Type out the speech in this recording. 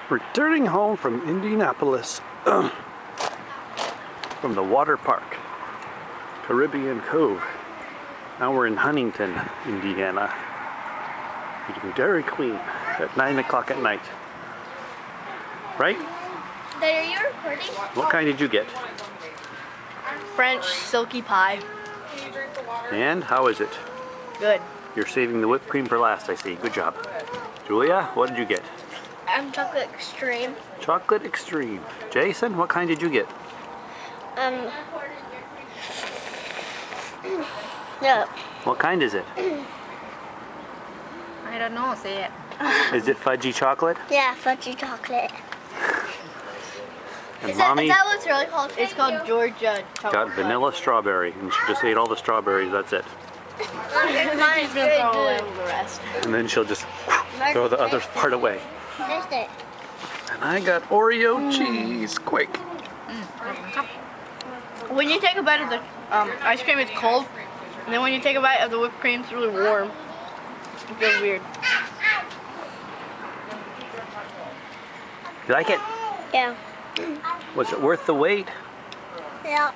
Returning home from Indianapolis from the water park, Caribbean Cove. Now we're in Huntington, Indiana, eating Dairy Queen at 9 o'clock at night. Right? Dad, are you recording? What kind did you get? French silky pie. And how is it? Good. You're saving the whipped cream for last, I see. Good job. Julia, what did you get? Chocolate extreme. Chocolate extreme. Jason, what kind did you get? No. What kind is it? I don't know, say it. Is it fudgy chocolate? Yeah, fudgy chocolate. And Is Mommy that what it's really called? It's called Georgia chocolate. got vanilla strawberry, and she just ate all the strawberries, that's it. Mine is very Throw away good. the rest. And then she'll just throw the other part away. Taste it. And I got Oreo cheese, quick. When you take a bite of the ice cream, it's cold. And then when you take a bite of the whipped cream, it's really warm. It feels weird. You like it? Yeah. Was it worth the wait? Yeah.